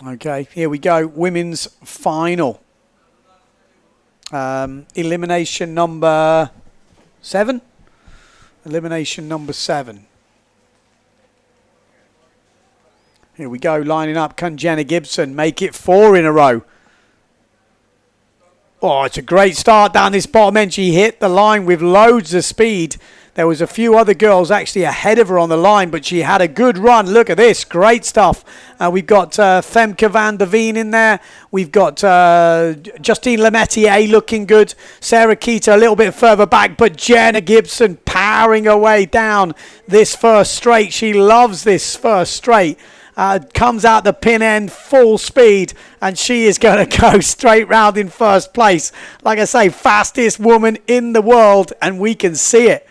Okay, here we go. Women's final. Elimination number 7. Elimination number 7. Here we go, lining up. Can Jenna Gibson make it 4 in a row? Oh, it's a great start down this bottom end. She hit the line with loads of speed. There was a few other girls actually ahead of her on the line, but she had a good run. Look at this. Great stuff. We've got Femke van der Veen in there. We've got Justine Lemaitre looking good. Sarah Keita a little bit further back, but Jenna Gibson powering her way down this first straight. She loves this first straight. Comes out the pin end full speed, and she is going to go straight round in first place. Like I say, fastest woman in the world, and we can see it.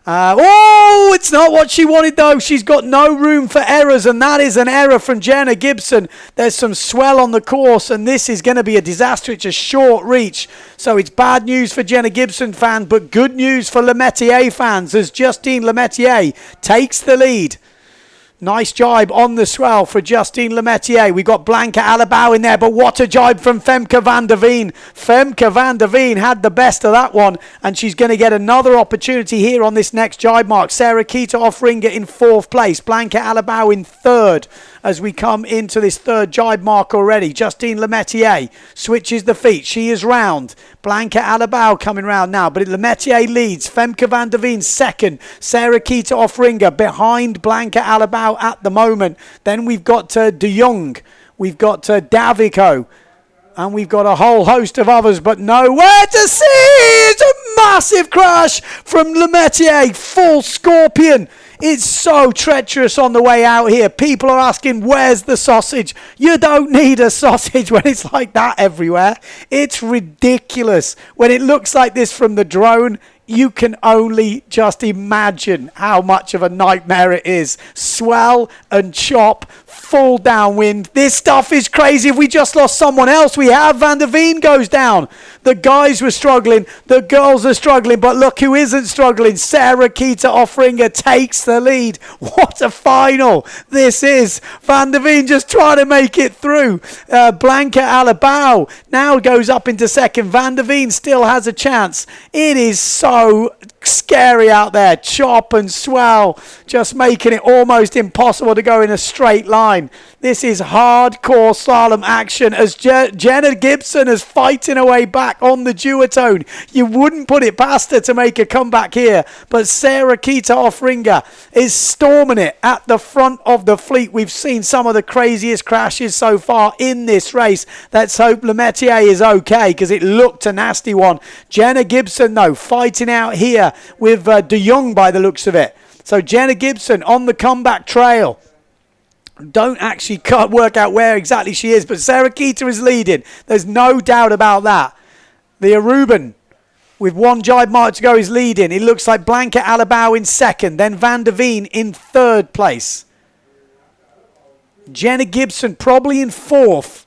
Oh, it's not what she wanted though. She's got no room for errors, and that is an error from Jenna Gibson. There's some swell on the course, and this is going to be a disaster. It's a short reach, so it's bad news for Jenna Gibson fans, but good news for Lemaitre fans as Justine Lemaitre takes the lead. Nice jibe on the swell for Justine Lemaitre. We got Blanca Alabau in there, but what a jibe from Femke van der Veen. Femke van der Veen had the best of that one, and she's going to get another opportunity here on this next jibe mark. Sarah Keita Offringer in 4th place. Blanca Alabau in 3rd as we come into this 3rd jibe mark already. Justine Lemaitre switches the feet. She is round. Blanca Alabau coming round now, but Lemaitre leads. Femke van der Veen 2nd. Sarah Keita Offringer behind Blanca Alabau at the moment. Then we've got De Jong. We've got Davico. And we've got a whole host of others, but nowhere to see. It's a massive crash from Lemaitre. Full scorpion. It's so treacherous on the way out here. People are asking, where's the sausage? You don't need a sausage when it's like that everywhere. It's ridiculous. When it looks like this from the drone, you can only just imagine how much of a nightmare it is. Swell and chop, full downwind. This stuff is crazy. If we just lost someone else, we have Van der Veen goes down. The guys were struggling. The girls are struggling. But look who isn't struggling. Sarah Keita Offringer takes the lead. What a final this is. Van der Veen just trying to make it through. Blanca Alabau now goes up into 2nd. Van der Veen still has a chance. It is so scary out there. Chop and swell, just making it almost impossible to go in a straight line. This is hardcore slalom action as Jenna Gibson is fighting her way back on the duotone. You wouldn't put it past her to make a comeback here, but Sarah Keita Offringer is storming it at the front of the fleet. We've seen some of the craziest crashes so far in this race. Let's hope Lemaitre is okay because it looked a nasty one. Jenna Gibson though fighting out here with De Jong by the looks of it. So Jenna Gibson on the comeback trail. Don't actually work out where exactly she is, but Sarah Keita is leading. There's no doubt about that. The Aruban with 1 jibe mark to go is leading. It looks like Blanca Alabau in 2nd, then Van der Veen in 3rd place. Jenna Gibson probably in 4th.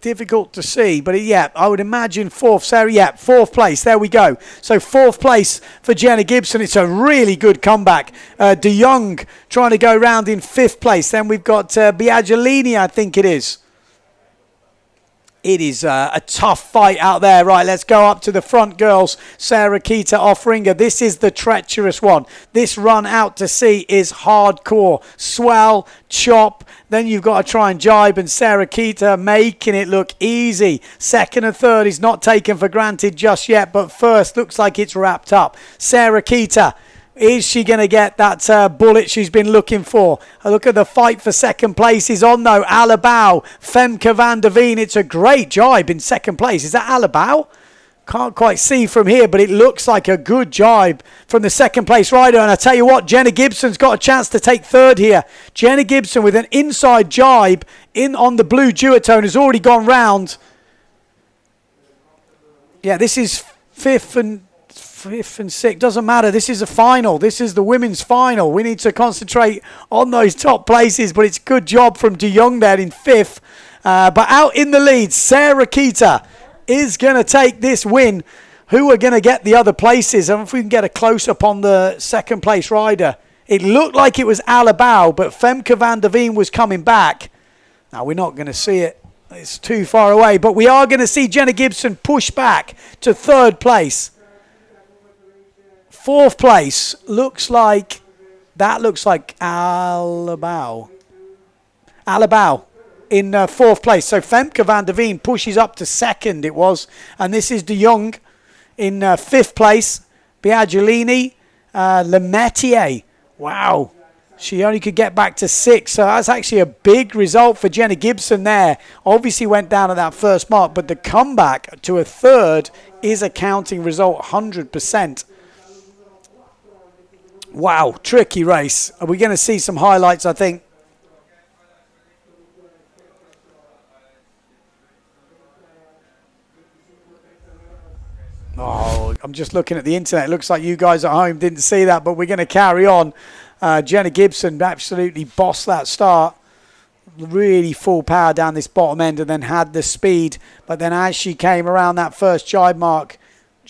Difficult to see, but yeah, I would imagine 4th. Sarah, yeah, 4th place. There we go. So 4th place for Jenna Gibson. It's a really good comeback. De Jong trying to go round in 5th place. Then we've got Biaggiolini, I think it is. It is a tough fight out there. Right, let's go up to the front, girls. Sarah Keita Offringer. This is the treacherous one. This run out to sea is hardcore. Swell, chop. Then you've got to try and jibe, and Sarah Keita making it look easy. 2nd and 3rd is not taken for granted just yet, but 1st looks like it's wrapped up. Sarah Keita. Is she going to get that bullet she's been looking for? Look at the fight for 2nd place is on though. Alabau, Femke van der Veen. It's a great jibe in 2nd place. Is that Alabau? Can't quite see from here, but it looks like a good jibe from the 2nd place rider. And I tell you what, Jenna Gibson's got a chance to take 3rd here. Jenna Gibson with an inside jibe in on the blue duotone has already gone round. Yeah, this is 5th and 6th, doesn't matter. This is a final. This is the women's final. We need to concentrate on those top places, but it's a good job from De Jong there in 5th. But out in the lead, Sarah Keita is going to take this win. Who are going to get the other places? And if we can get a close-up on the 2nd place rider, It looked like it was Alabao, but Femke van der Veen was coming back. Now, we're not going to see it. It's too far away, but we are going to see Jenna Gibson push back to 3rd place. 4th place looks like Alabao. Alabao in 4th place. So Femke van der Veen pushes up to 2nd, it was. And this is De Jong in 5th place. Biaggiolini, Lemaitre. Wow. She only could get back to 6th. So that's actually a big result for Jenna Gibson there. Obviously went down at that first mark, but the comeback to a 3rd is a counting result 100%. Wow, tricky race. Are we going to see some highlights, I think? Oh, I'm just looking at the internet. It looks like you guys at home didn't see that, but we're going to carry on. Jenna Gibson absolutely bossed that start. Really full power down this bottom end and then had the speed. But then as she came around that first jibe mark,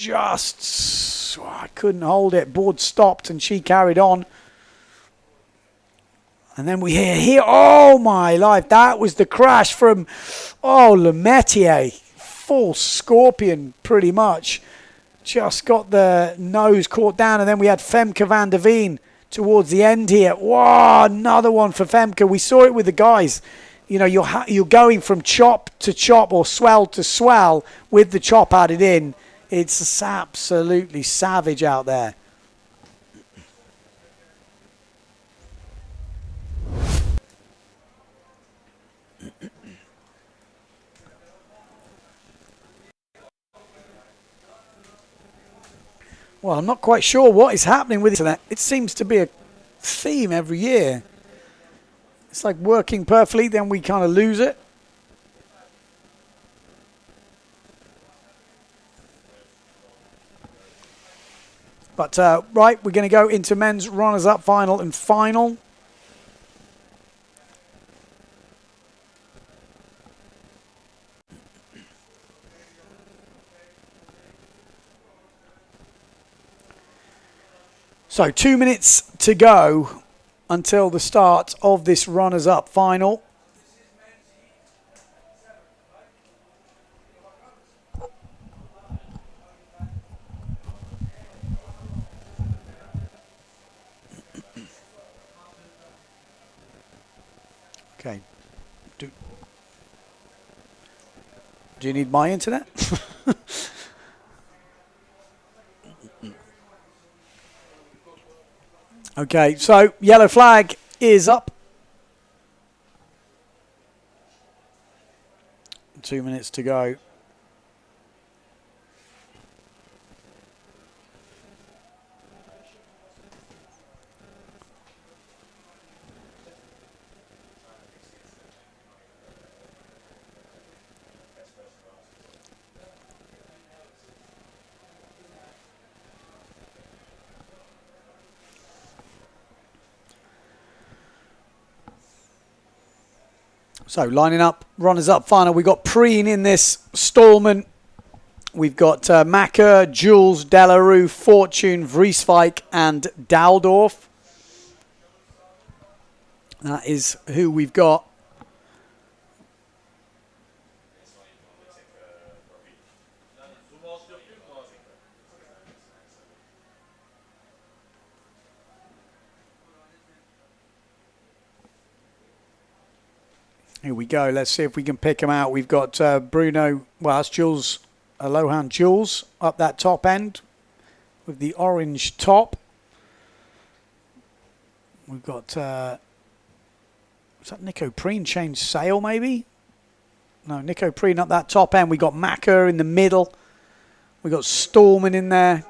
I couldn't hold it. Board stopped and she carried on. And then we hear here, oh my life, that was the crash from, Lemaitre. Full scorpion pretty much. Just got the nose caught down, and then we had Femke van der Veen towards the end here. Wow, another one for Femke. We saw it with the guys. You know, you're going from chop to chop or swell to swell with the chop added in. It's absolutely savage out there. Well, I'm not quite sure what is happening with it. It seems to be a theme every year. It's like working perfectly, then we kind of lose it. But, right, we're going to go into men's runners-up final and final. So 2 minutes to go until the start of this runners-up final. Okay. Do you need my internet? Okay, so yellow flag is up. 2 minutes to go. So lining up, runners up final. We've got Preen in this, Stallman. We've got Macker, Jules, Delarue, Fortune, Vrieswijk and Daldorf. That is who we've got. Here we go. Let's see if we can pick them out. We've got Bruno, well, that's Jules, Lohan Jules up that top end with the orange top. We've got, is that Nico Preen changed sail maybe? No, Nico Preen up that top end. We got Macker in the middle. We got Stallman in there.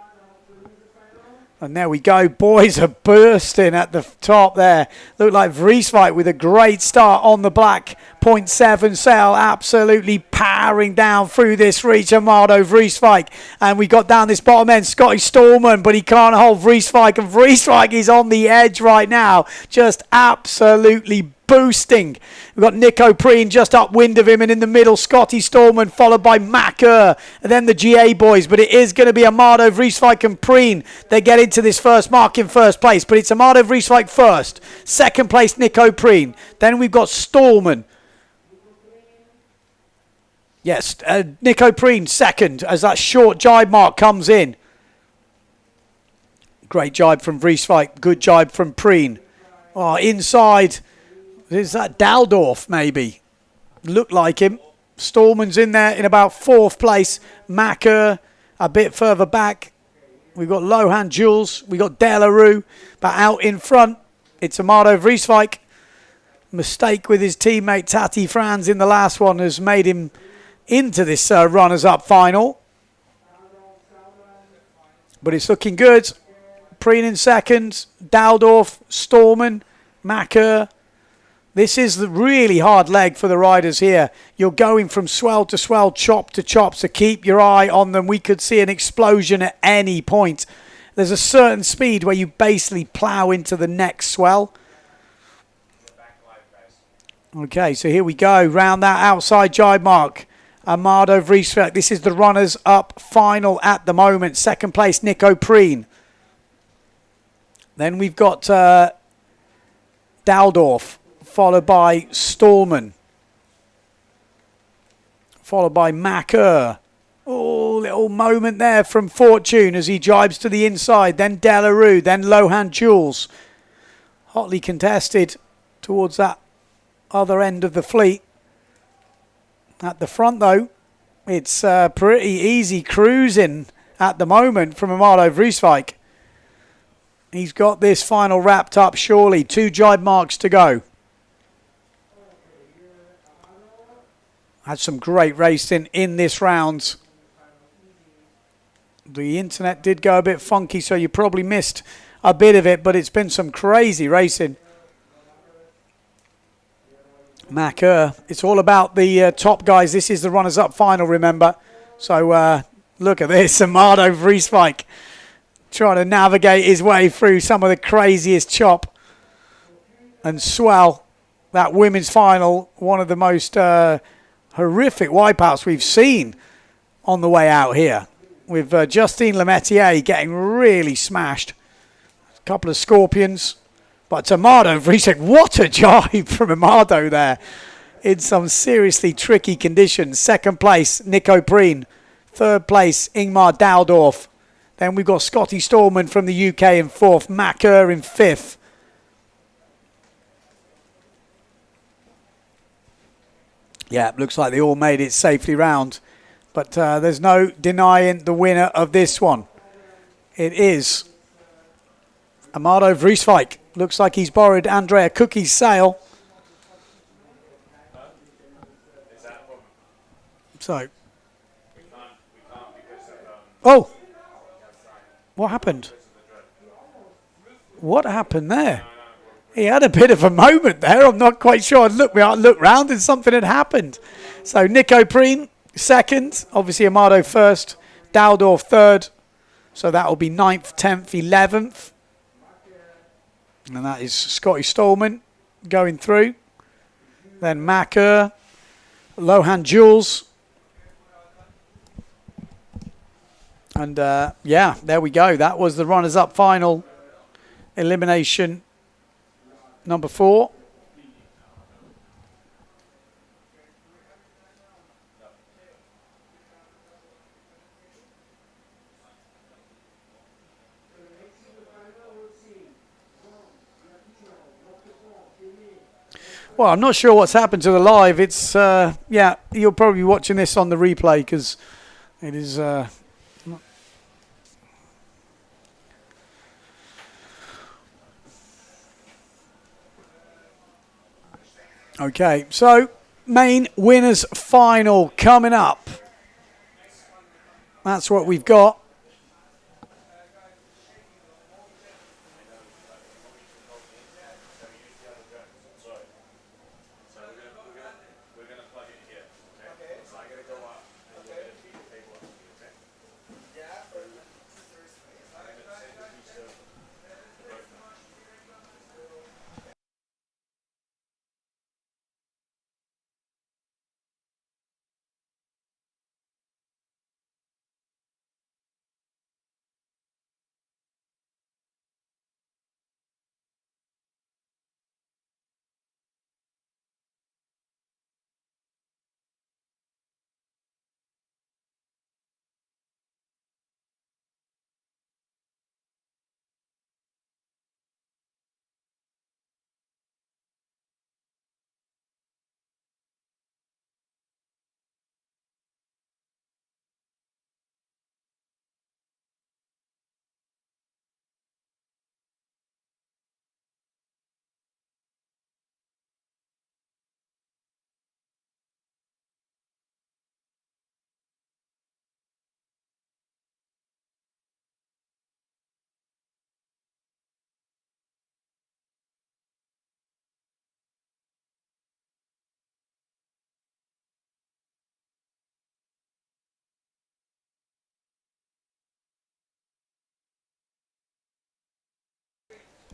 And there we go. Boys are bursting at the top there. Look like Vrieswijk with a great start on the black 0.7 sail. Absolutely powering down through this reach. Amado Vrieswijk. And we got down this bottom end. Scotty Stallman, but he can't hold Vrieswijk. And Vrieswijk is on the edge right now. Just absolutely boosting. We've got Nico Preen just upwind of him, and in the middle, Scotty Stallman, followed by Macker, and then the GA boys. But it is going to be Amado, Vrieswijk, and Preen. They get into this first mark in first place, but it's Amado, Vrieswijk first. Second place, Nico Preen. Then we've got Stallman. Yes, Nico Preen second as that short jibe mark comes in. Great jibe from Vrieswijk. Good jibe from Preen. Oh, inside. Is that Daldorf, maybe? Looked like him. Stallman's in there in about fourth place. Macker a bit further back. We've got Lohan Jules. We've got Delarue. But out in front, it's Amado Vrieswijk. Mistake with his teammate Tati Franz in the last one has made him into this runners-up final. But it's looking good. Preen in second, Daldorf, Stallman, Macker. This is the really hard leg for the riders here. You're going from swell to swell, chop to chop, so keep your eye on them. We could see an explosion at any point. There's a certain speed where you basically plow into the next swell. Okay, so here we go, round that outside jibe mark. Amado Vrieswijk. This is the runners-up final at the moment. Second place, Nico Preen. Then we've got Daldorf, followed by Stallman. Followed by Macker. Oh, little moment there from Fortune as he jibes to the inside. Then Delarue, then Lohan Jules. Hotly contested towards that other end of the fleet. At the front, though, it's pretty easy cruising at the moment from Amado Vrieswijk. He's got this final wrapped up, surely. 2 jibe marks to go. Had some great racing in this round. The internet did go a bit funky, so you probably missed a bit of it, but it's been some crazy racing. Macker. It's all about the top guys. This is the runners-up final, remember. So look at this. Amado Vrieswijk trying to navigate his way through some of the craziest chop and swell. That women's final, one of the most horrific wipeouts we've seen on the way out here. With Justine Lemaitre getting really smashed. A couple of scorpions. But Amado Vrieswijk, what a jibe from Amado there. In some seriously tricky conditions. Second place, Nico Preen. Third place, Ingmar Daldorf. Then we've got Scotty Stallman from the UK in fourth. Macker in fifth. Yeah, looks like they all made it safely round. But there's no denying the winner of this one. It is Amado Vrieswijk. Looks like he's borrowed Andrea Cookie's sail. So. Oh. What happened? What happened there? He had a bit of a moment there. I'm not quite sure. I looked round and something had happened. So Nico Preen, second. Obviously Amado first. Daldorf third. So that will be 9th, 10th, 11th. And that is Scotty Stallman going through. Then Macker, Lohan Jules. And yeah, there we go. That was the runners-up final. Elimination number 4. Well, I'm not sure what's happened to the live. It's, yeah, you'll probably be watching this on the replay because it is... Okay, so main winners final coming up. That's what we've got.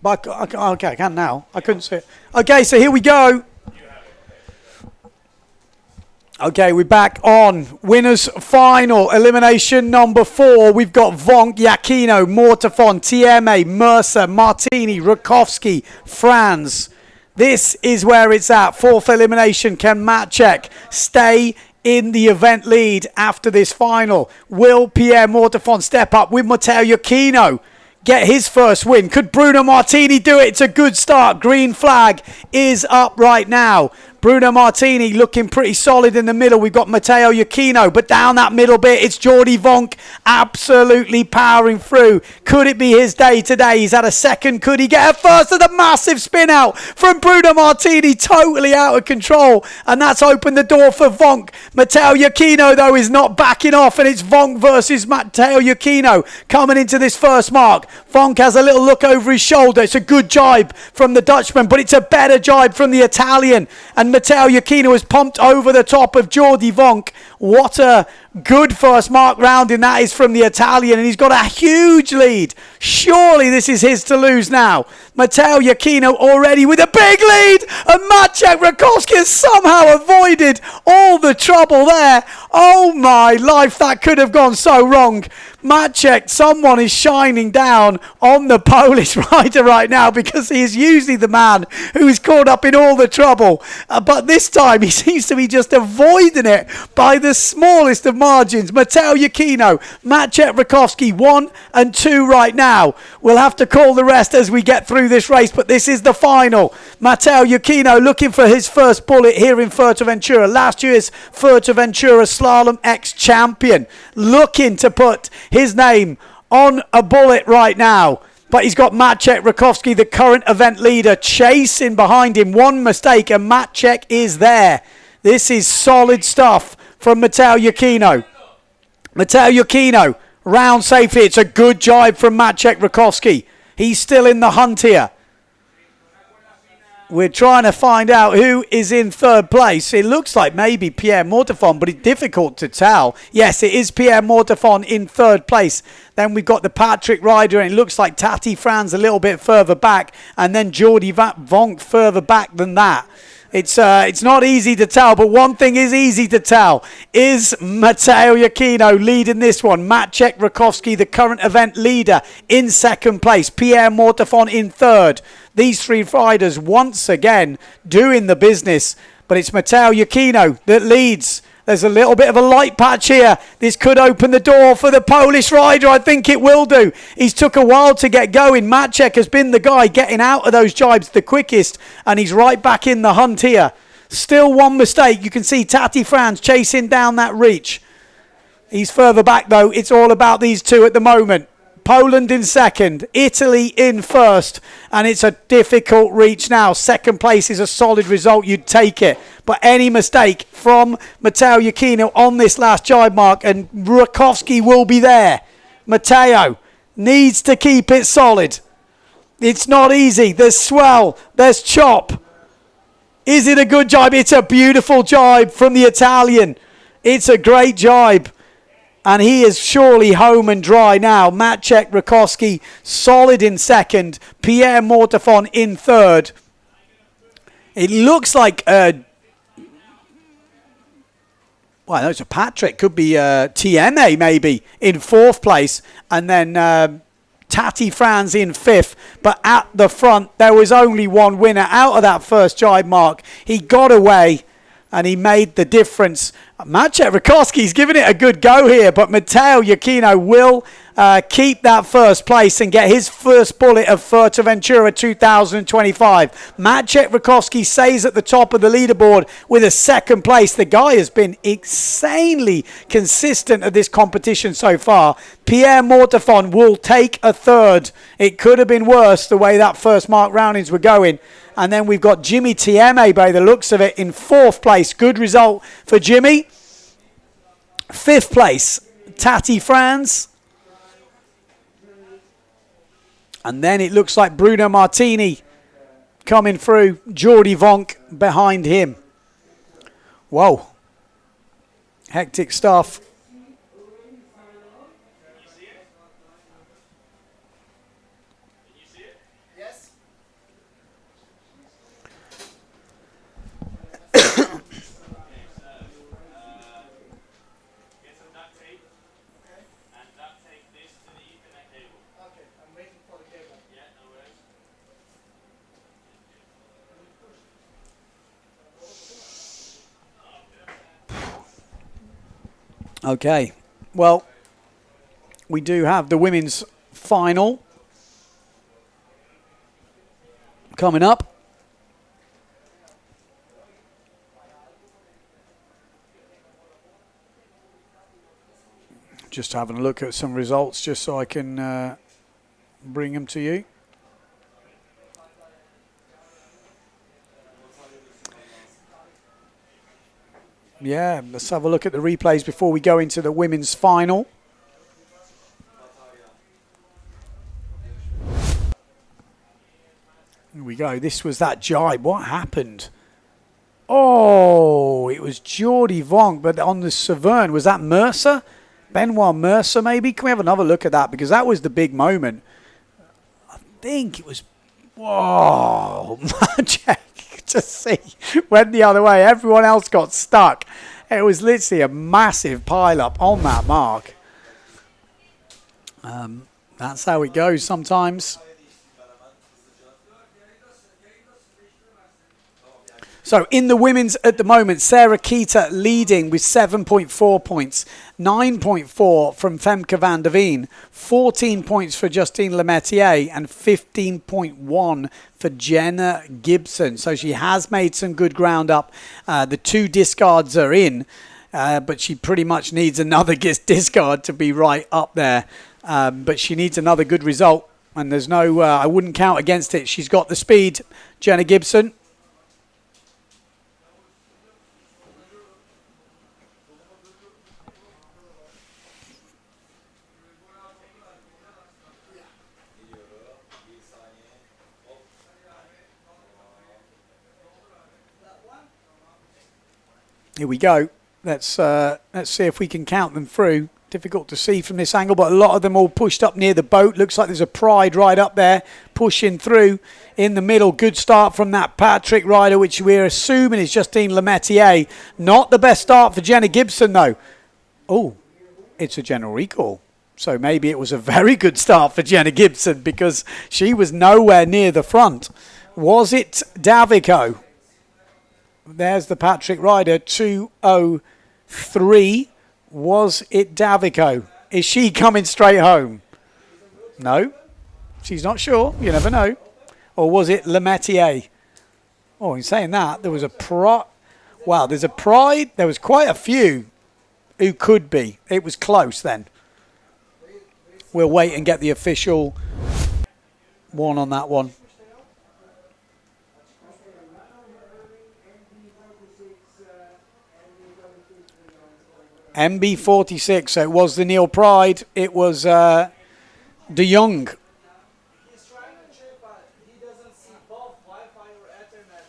But okay, I can now. I couldn't see it. Okay, so here we go. Okay, we're back on winners final, elimination number 4. We've got Vonk, Iachino, Mortafon, TMA, Mercer, Martini, Rakowski, Franz. This is where it's at. 4th elimination. Can Maciek stay in the event lead after this final? Will Pierre Mortafon step up with Matteo Iachino? Get his first win. Could Bruno Martini do it? It's a good start. Green flag is up right now. Bruno Martini looking pretty solid in the middle. We've got Matteo Iachino, but down that middle bit, it's Jordi Vonk absolutely powering through. Could it be his day today? He's had a second. Could he get a first? And a massive spin out from Bruno Martini, totally out of control. And that's opened the door for Vonk. Matteo Iachino, though, is not backing off, and it's Vonk versus Matteo Iachino coming into this first mark. Vonk has a little look over his shoulder. It's a good jibe from the Dutchman, but it's a better jibe from the Italian. And Matteo Iachino is pumped over the top of Jordi Vonk. What a good first mark rounding that is from the Italian, and he's got a huge lead. Surely this is his to lose now. Matteo Iachino already with a big lead, and Maciek Rakowski has somehow avoided all the trouble there. Oh my life, that could have gone so wrong. Maciek, someone is shining down on the Polish rider right now, because he is usually the man who is caught up in all the trouble. But this time he seems to be just avoiding it by the smallest of margins. Matteo Iachino, Maciek Rakowski 1 and 2 right now. We'll have to call the rest as we get through this race, but this is the final. Matteo Iachino looking for his first bullet here in Fuerteventura. Last year's Fuerteventura Slalom-X champion, looking to put his name on a bullet right now. But he's got Maciek Rakowski, the current event leader, chasing behind him. One mistake and Maciek is there. This is solid stuff from Matteo Iachino. Matteo Iachino round safely. It's a good jibe from Maciek Rakowski. He's still in the hunt here. We're trying to find out who is in third place. It looks like maybe Pierre Mortafon, but it's difficult to tell. Yes, it is Pierre Mortafon in third place. Then we've got the Patrick rider, and it looks like Tati Franz a little bit further back, and then Jordi Vonk further back than that. It's not easy to tell, but one thing is easy to tell. Is Matteo Iachino leading this one? Maciek Rakowski, the current event leader, in second place. Pierre Mortafon in third. These 3 riders once again doing the business, but it's Matteo Iachino that leads. There's a little bit of a light patch here. This could open the door for the Polish rider. I think it will do. He's took a while to get going. Maciek has been the guy getting out of those jibes the quickest, and he's right back in the hunt here. Still one mistake. You can see Tati Franz chasing down that reach. He's further back, though. It's all about these two at the moment. Poland in second, Italy in first, and it's a difficult reach now. Second place is a solid result, you'd take it. But any mistake from Matteo Iachino on this last jibe mark, and Rakowski will be there. Matteo needs to keep it solid. It's not easy. There's swell, there's chop. Is it a good jibe? It's a beautiful jibe from the Italian. It's a great jibe. And he is surely home and dry now. Maciek Rakowski solid in second. Pierre Mortafon in third. It looks like well, it's a Patrick. Could be TMA maybe in fourth place. And then Tati Franz in fifth. But at the front, there was only one winner out of that first jibe mark. He got away, and he made the difference. Maciek Rakowski's giving it a good go here, but Matteo Iachino will keep that first place and get his first bullet of Fuerteventura 2025. Maciek Rakowski stays at the top of the leaderboard with a second place. The guy has been insanely consistent at this competition so far. Pierre Mortafon will take a third. It could have been worse the way that first mark roundings were going. And then we've got Jimmy Tieme, by the looks of it, in fourth place. Good result for Jimmy. Fifth place, Tati Franz. And then it looks like Bruno Martini coming through. Jordi Vonk behind him. Whoa. Hectic stuff. Okay, well, we do have the women's final coming up. Just having a look at some results just so I can bring them to you. Yeah, let's have a look at the replays before we go into the women's final. Here we go. This was that jibe. What happened? Oh, it was Geordie Vonk, but on the Severn, was that Mercer? Benoit Mercer, maybe? Can we have another look at that? Because that was the big moment. I think it was... Whoa, magic to see. Went the other way. Everyone else got stuck. It was literally a massive pile-up on that mark. That's how it goes sometimes. So in the women's at the moment, Sarah Keita leading with 7.4 points, 9.4 from Femke van der Veen, 14 points for Justine Lemaitre and 15.1 for Jenna Gibson. So she has made some good ground up. The 2 discards are in, but she pretty much needs another discard to be right up there. But she needs another good result, and there's no, I wouldn't count against it. She's got the speed, Jenna Gibson. Here we go. Let's see if we can count them through. Difficult to see from this angle, but a lot of them all pushed up near the boat. Looks like there's a Pride right up there, pushing through in the middle. Good start from that Patrick rider, which we're assuming is Justine Lemaitre. Not the best start for Jenna Gibson, though. Oh, it's a general recall. So maybe it was a very good start for Jenna Gibson because she was nowhere near the front. Was it Davico? There's the Patrick rider, 2:03. Was it Davico? Is she coming straight home? No, she's not sure. You never know. Or was it Lemaitre? Oh, in saying that, there was a wow, there's a Pride. There was quite a few who could be. It was close then. We'll wait and get the official one on that one. MB46, so it was the Neil Pride, it was De Jong. He's trying to check, but he doesn't see both Wi-Fi or Ethernet.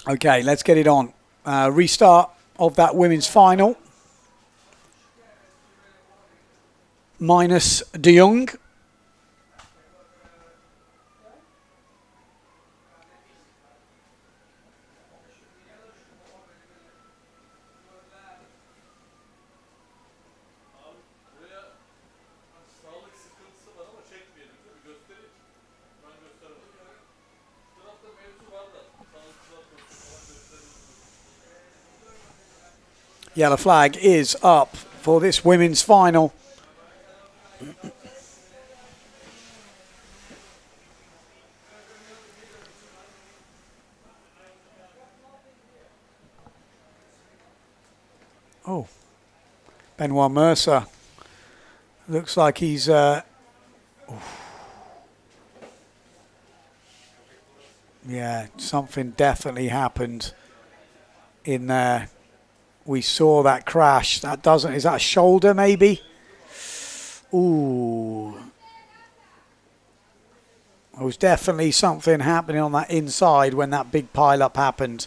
Okay, let's get it on. Restart of that women's final. Minus De Jong. Yellow flag is up for this women's final. Benoit Mercer. Looks like he's... yeah, something definitely happened in there. We saw that crash. That doesn't... Is that a shoulder, maybe? Ooh. There was definitely something happening on that inside when that big pile-up happened.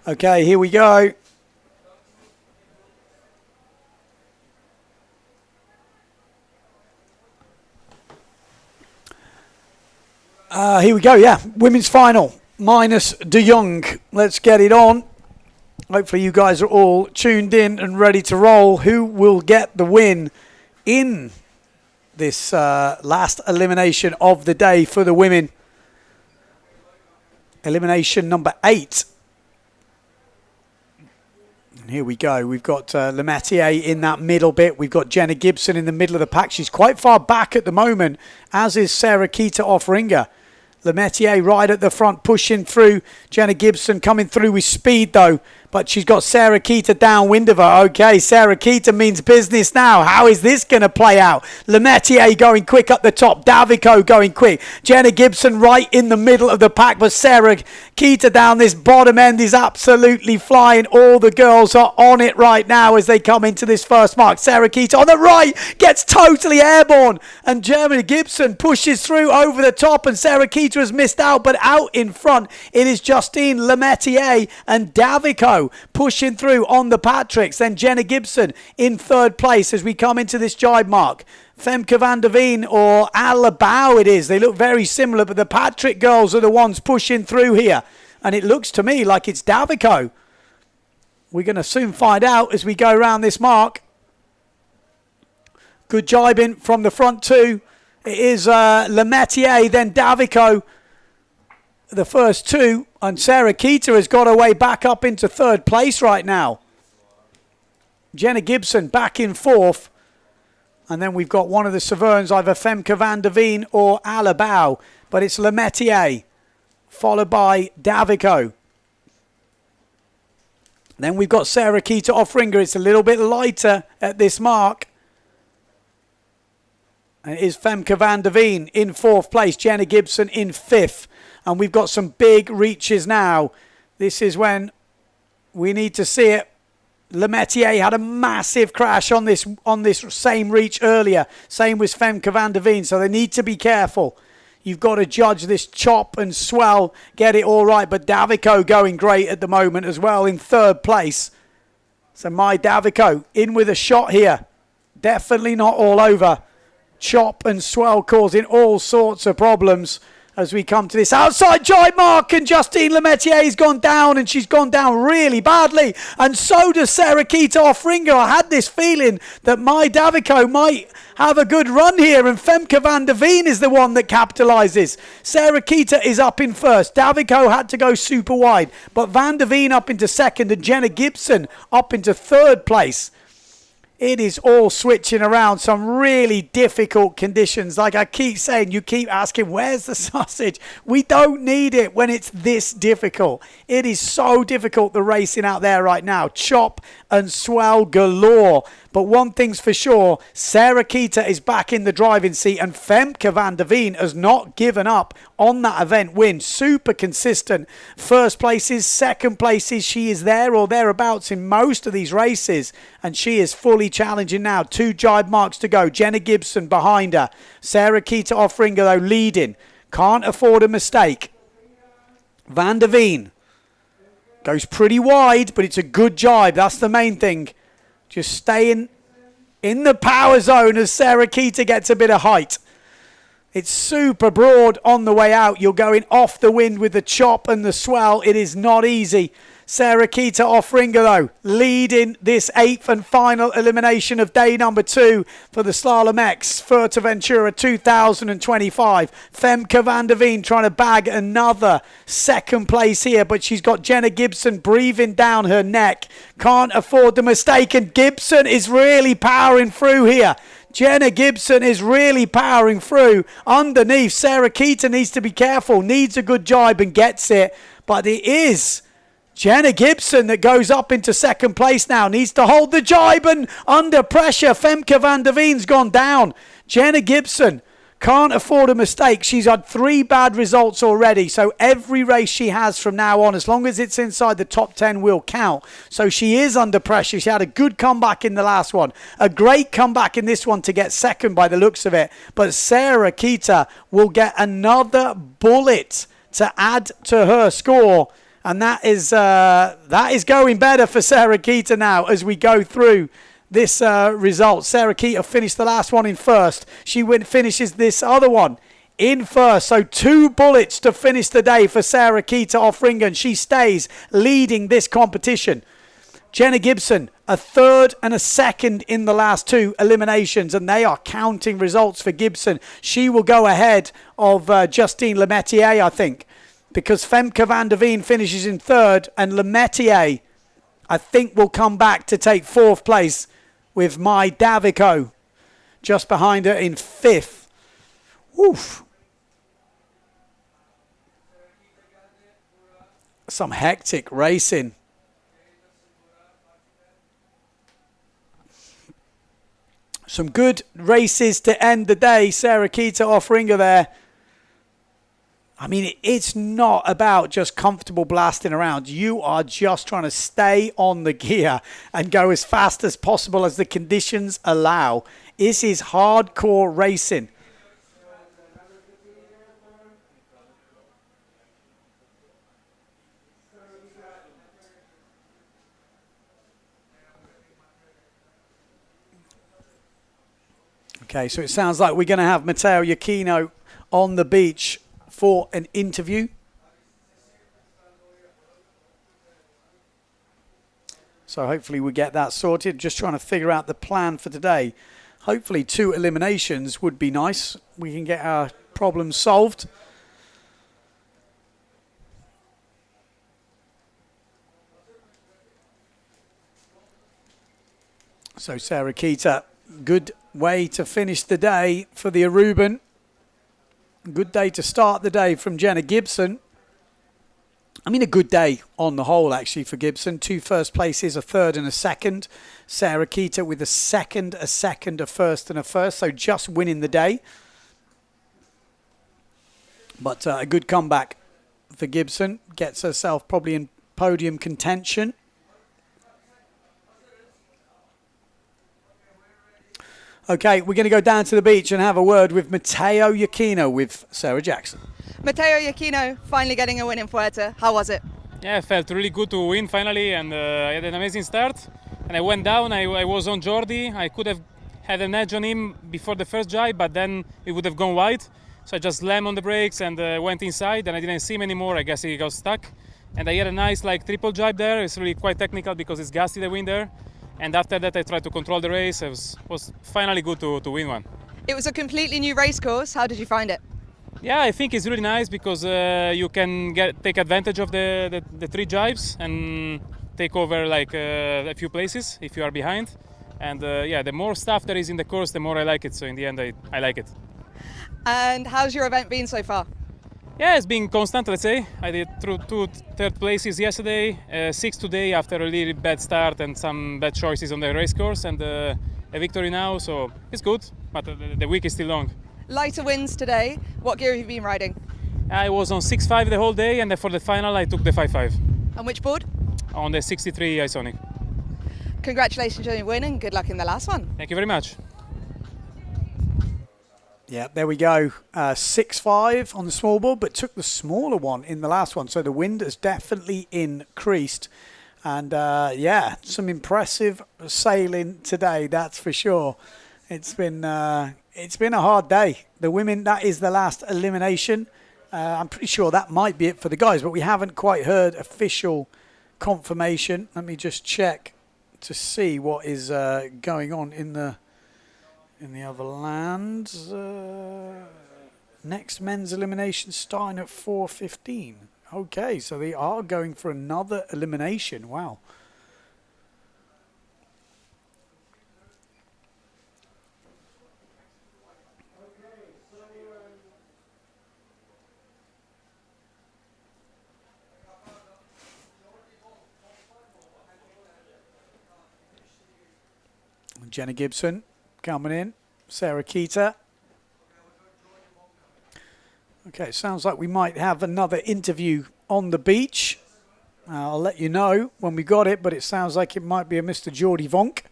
Okay, here we go. Here we go, yeah. Women's final, minus De Jong. Let's get it on. Hopefully you guys are all tuned in and ready to roll. Who will get the win in this last elimination of the day for the women? Elimination number 8. And here we go. We've got Lemaitre in that middle bit. We've got Jenna Gibson in the middle of the pack. She's quite far back at the moment, as is Sarah Keita Offringer. Lemaitre right at the front, pushing through. Jenna Gibson coming through with speed, though. But she's got Sarah Keita downwind of her. Okay, Sarah Keita means business now. How is this going to play out? Lemaitre going quick up the top. Davico going quick. Jenna Gibson right in the middle of the pack. But Sarah Keita down this bottom end is absolutely flying. All the girls are on it right now as they come into this first mark. Sarah Keita on the right gets totally airborne. And Jenna Gibson pushes through over the top. And Sarah Keita has missed out. But out in front, it is Justine Lemaitre and Davico pushing through on the Patricks. Then Jenna Gibson in third place as we come into this jibe mark. Femke van der Veen or Alabau it is. They look very similar, but the Patrick girls are the ones pushing through here. And it looks to me like it's Davico. We're going to soon find out as we go around this mark. Good jibing from the front two. It is Lemaitre, then Davico. The first two, and Sarah Keita has got her way back up into third place right now. Jenna Gibson back in fourth. And then we've got one of the Severns, either Femke van der Veen or Alabau. But it's Lemaitre, followed by Davico. Then we've got Sarah Keita Offringer. It's a little bit lighter at this mark. And it is Femke van der Veen in fourth place. Jenna Gibson in fifth. And we've got some big reaches now. This is when we need to see it. Lemaitre had a massive crash on this same reach earlier. Same with Femke van der Veen. So they need to be careful. You've got to judge this chop and swell. Get it all right. But Davico going great at the moment as well in third place. So my Davico in with a shot here. Definitely not all over. Chop and swell causing all sorts of problems. As we come to this outside jibe mark, and Justine Lemaitre gone down, and she's gone down really badly. And so does Sarah Keita Offringer. I had this feeling that my Davico might have a good run here, and Femke van der Veen is the one that capitalises. Sarah Keita is up in first. Davico had to go super wide, but van der Veen up into second, and Jenna Gibson up into third place. It is all switching around, some really difficult conditions. Like I keep saying, you keep asking, where's the sausage? We don't need it when it's this difficult. It is so difficult, the racing out there right now. Chop and swell galore. But one thing's for sure, Sarah Keita is back in the driving seat, and Femke van der Veen has not given up on that event win. Super consistent. First places, second places, she is there or thereabouts in most of these races, and she is fully challenging now. 2 jibe marks to go. Jenna Gibson behind her. Sarah Keita Offringer, though, leading. Can't afford a mistake. Van der Veen goes pretty wide, but it's a good jibe. That's the main thing. Just staying in the power zone as Sarah Keita gets a bit of height. It's super broad on the way out. You're going off the wind with the chop and the swell. It is not easy. Sarah Kita Offringer, though, leading this 8th and final elimination of day number 2 for the Slalom-X Fuerteventura 2025. Femke van der Veen trying to bag another second place here, but she's got Jenna Gibson breathing down her neck. Can't afford the mistake, and Gibson is really powering through here. Jenna Gibson is really powering through. Underneath, Sarah Kita needs to be careful, needs a good jibe and gets it, but it is Jenna Gibson that goes up into second place now. Needs to hold the jibe, and under pressure, Femke van der Veen's gone down. Jenna Gibson can't afford a mistake. She's had 3 bad results already, so every race she has from now on, as long as it's inside the top 10, will count. So she is under pressure. She had a good comeback in the last one. A great comeback in this one to get second by the looks of it. But Sarah Kita will get another bullet to add to her score. And that is going better for Sarah Kita now as we go through this result. Sarah Kita finished the last one in first. She finishes this other one in first. So 2 bullets to finish the day for Sarah Kita Offringer, and she stays leading this competition. Jenna Gibson, a 3rd and a 2nd in the last 2 eliminations, and they are counting results for Gibson. She will go ahead of Justine Lemetier, I think, because Femke van der Veen finishes in 3rd, and Lemetier, I think, will come back to take 4th place with Mai Davico just behind her in 5th. Oof. Some hectic racing. Some good races to end the day. Sarah Kita Offringer there. I mean, it's not about just comfortable blasting around. You are just trying to stay on the gear and go as fast as possible as the conditions allow. This is hardcore racing. Okay, so it sounds like we're going to have Matteo Iachino on the beach for an interview. So hopefully we get that sorted. Just trying to figure out the plan for today. Hopefully 2 eliminations would be nice. We can get our problems solved. So Sarah Kita, good way to finish the day for the Aruban. Good day to start the day from Jenna Gibson. I mean, a good day on the whole, actually, for Gibson. 2 first places, a 3rd and a 2nd. Sarah Kita with a 2nd, a 2nd, a 1st and a 1st. So just winning the day. But a good comeback for Gibson. Gets herself probably in podium contention. Okay, we're going to go down to the beach and have a word with Matteo Iachino with Sarah Jackson. Matteo Iachino, finally getting a win in Fuerte. How was it? Yeah, it felt really good to win finally, and I had an amazing start. And I went down, I was on Jordi. I could have had an edge on him before the first jibe, but then it would have gone wide. So I just slammed on the brakes and went inside, and I didn't see him anymore. I guess he got stuck. And I had a nice triple jibe there. It's really quite technical because it's gusty the wind there. And after that, I tried to control the race. It was finally good to win one. It was a completely new race course. How did you find it? Yeah, I think it's really nice because you can take advantage of the 3 jibes and take over a few places if you are behind. And yeah, the more stuff there is in the course, the more I like it. So in the end, I like it. And how's your event been so far? Yeah, it's been constant, let's say. I did 2 third places yesterday, 6 today after a really bad start and some bad choices on the race course, and a victory now, so it's good, but the week is still long. Lighter winds today. What gear have you been riding? I was on 6.5 the whole day, and for the final I took the 5.5. On which board? On the 63 Isonic. Congratulations on your win and good luck in the last one. Thank you very much. Yeah, there we go. 6.5 on the small board, but took the smaller one in the last one. So the wind has definitely increased. And yeah, some impressive sailing today, that's for sure. It's been a hard day. The women, that is the last elimination. I'm pretty sure that might be it for the guys, but we haven't quite heard official confirmation. Let me just check to see what is going on in the other lands. Next men's elimination starting at 4:15. Okay, so they are going for another elimination. Wow. Jenna Gibson coming in. Sarah Keita. Okay, sounds like we might have another interview on the beach. I'll let you know when we got it, but it sounds like it might be a Mr. Jordi Vonk.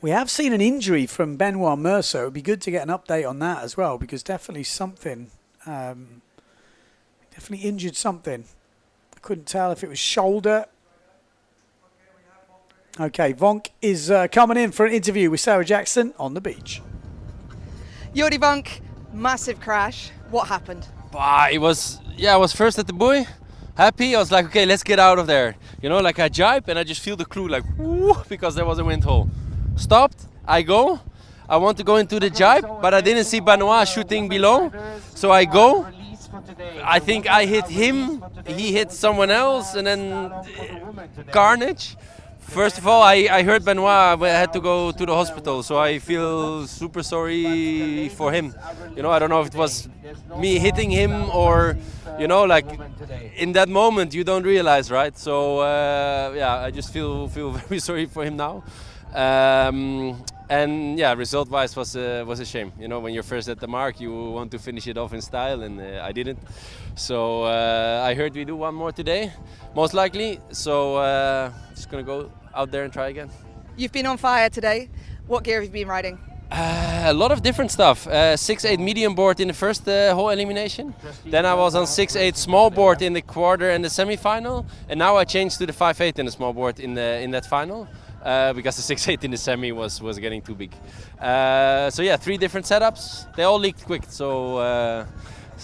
We have seen an injury from Benoit Mercer. It would be good to get an update on that as well, because definitely something, definitely injured something. I couldn't tell if it was shoulder. Okay, Vonk is coming in for an interview with Sarah Jackson on the beach. Jordi Vonk, massive crash. What happened? It was first at the buoy. Happy, I was like, okay, let's get out of there. You know, like I jibe and I just feel the crew like, whoo, because there was a wind hole. Stopped, I go. I want to go into the jibe, but I didn't see Benoit shooting below. So I go. I think I hit him, he hit someone else, and then carnage. First of all, I heard Benoit had to go to the hospital, so I feel super sorry for him. You know, I don't know if it was me hitting him or, you know, like in that moment you don't realize, right? So yeah, I just feel very sorry for him now. And yeah, result-wise was a shame. You know, when you're first at the mark, you want to finish it off in style, and I didn't. So I heard we do one more today, most likely. So just gonna go out there and try again. You've been on fire today. What gear have you been riding? A lot of different stuff. 6/8 medium board in the first whole elimination. Then I was on 6/8 small board in the quarter and the semi-final, and now I changed to the 5/8 in the small board in that final. Because the 6/8 in the semi was getting too big. So yeah, 3 different setups. They all leaked quick, so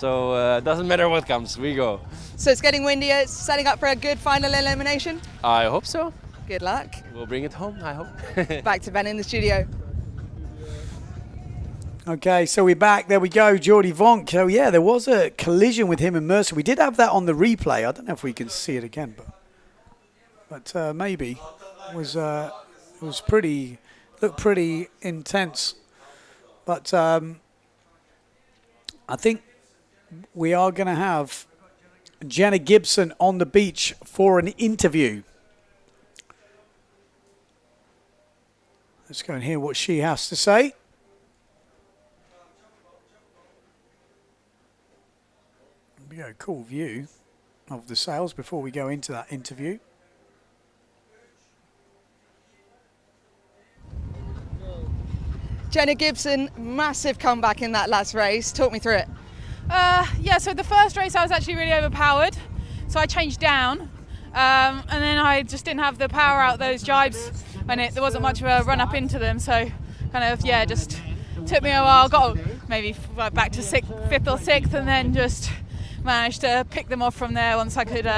doesn't matter what comes, we go. So it's getting windier. It's setting up for a good final elimination. I hope so. Good luck. We'll bring it home, I hope. Back to Ben in the studio. Okay, so we're back. There we go, Jordi Vonk. So yeah, there was a collision with him and Mercer. We did have that on the replay. I don't know if we can see it again, but maybe. It was pretty, looked pretty intense, but I think we are going to have Jenna Gibson on the beach for an interview. Let's go and hear what she has to say. It'll be a cool view of the sails before we go into that interview. Jenna Gibson, massive comeback in that last race. Talk me through it. Yeah, so the first race I was actually really overpowered, so I changed down, and then I just didn't have the power out those jibes, and there wasn't much of a run up into them, so kind of, yeah, just took me a while, got maybe back to 5th or 6th, and then just managed to pick them off from there once I could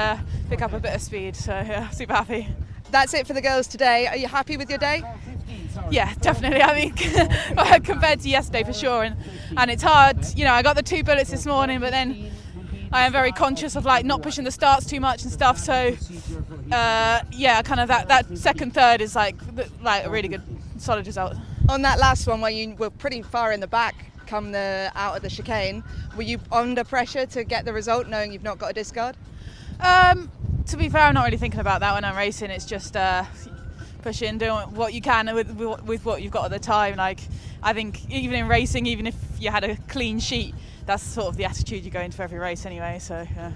pick up a bit of speed, so yeah, super happy. That's it for the girls today. Are you happy with your day? Yeah, definitely. I mean, compared to yesterday for sure, and it's hard. You know, I got the 2 bullets this morning, but then I am very conscious of like not pushing the starts too much and stuff. So yeah, kind of that second, third is like a really good, solid result. On that last one, where you were pretty far in the back, come out of the chicane, were you under pressure to get the result, knowing you've not got a discard? To be fair, I'm not really thinking about that when I'm racing. It's just pushing, doing what you can with what you've got at the time. Like, I think even in racing, even if you had a clean sheet, that's sort of the attitude you go into every race anyway. So yeah.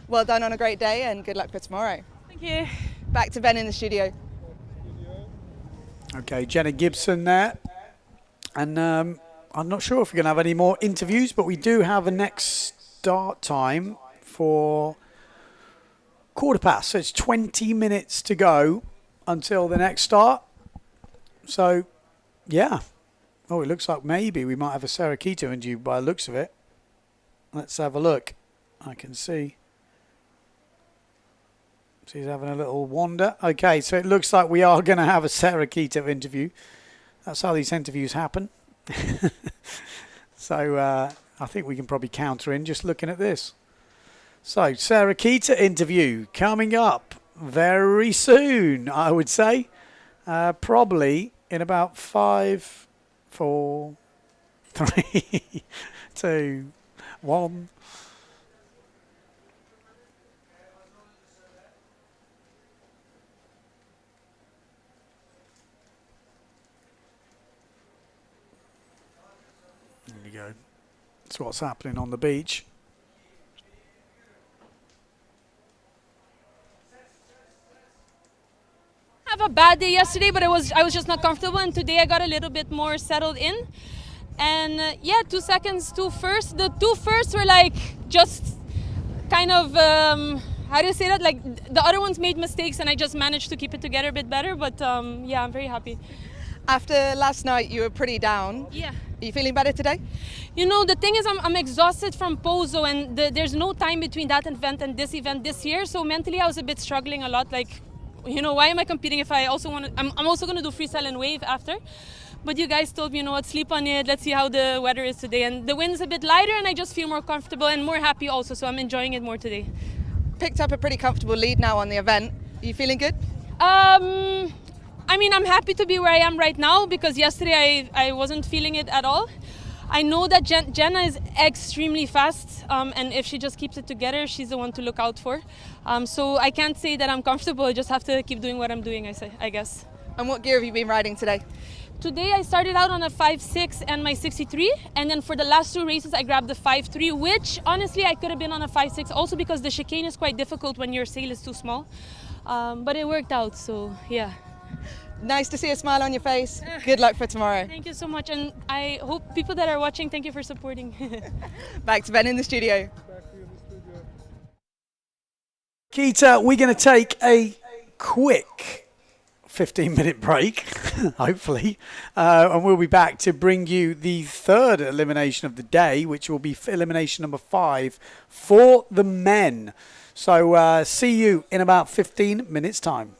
Well done on a great day, and good luck for tomorrow. Thank you. Back to Ben in the studio. Okay, Jenna Gibson there. And I'm not sure if we're going to have any more interviews, but we do have a next start time for 1:15. So it's 20 minutes to go until the next start. So, yeah. Oh, it looks like maybe we might have a Sarah Keto interview by the looks of it. Let's have a look. I can see She's having a little wander. Okay, so it looks like we are going to have a Sarah Keita interview. That's how these interviews happen. So I think we can probably counter in just looking at this. So Sarah Keita interview coming up very soon, I would say. Probably in about 5, 4, 3, 2, 1. There you go. That's what's happening on the beach. Have a bad day yesterday, but I was just not comfortable, and today I got a little bit more settled in. And yeah, 2 seconds, two first. The two first were like just kind of how do you say that? Like the other ones made mistakes, and I just managed to keep it together a bit better. But yeah, I'm very happy. After last night, you were pretty down. Yeah. Are you feeling better today? You know, the thing is, I'm exhausted from Pozo, and there's no time between that event and this event this year. So mentally, I was a bit struggling a lot. Like, you know, why am I competing if I also want to? I'm also going to do freestyle and wave after. But you guys told me, you know what, sleep on it. Let's see how the weather is today. And the wind's a bit lighter, and I just feel more comfortable and more happy also. So I'm enjoying it more today. Picked up a pretty comfortable lead now on the event. Are you feeling good? I mean, I'm happy to be where I am right now because yesterday I wasn't feeling it at all. I know that Jenna is extremely fast, and if she just keeps it together, she's the one to look out for. So I can't say that I'm comfortable. I just have to keep doing what I'm doing, I guess. And what gear have you been riding today? Today I started out on a 5.6 and my 63, and then for the last 2 races I grabbed the 5.3, which honestly I could have been on a 5.6 also because the chicane is quite difficult when your sail is too small. But it worked out, so yeah. Nice to see a smile on your face. Good luck for tomorrow. Thank you so much, and I hope people that are watching, thank you for supporting. Back to Ben in the studio. Keita, we're going to take a quick 15-minute break, hopefully, and we'll be back to bring you the third elimination of the day, which will be elimination number 5 for the men. So see you in about 15 minutes' time.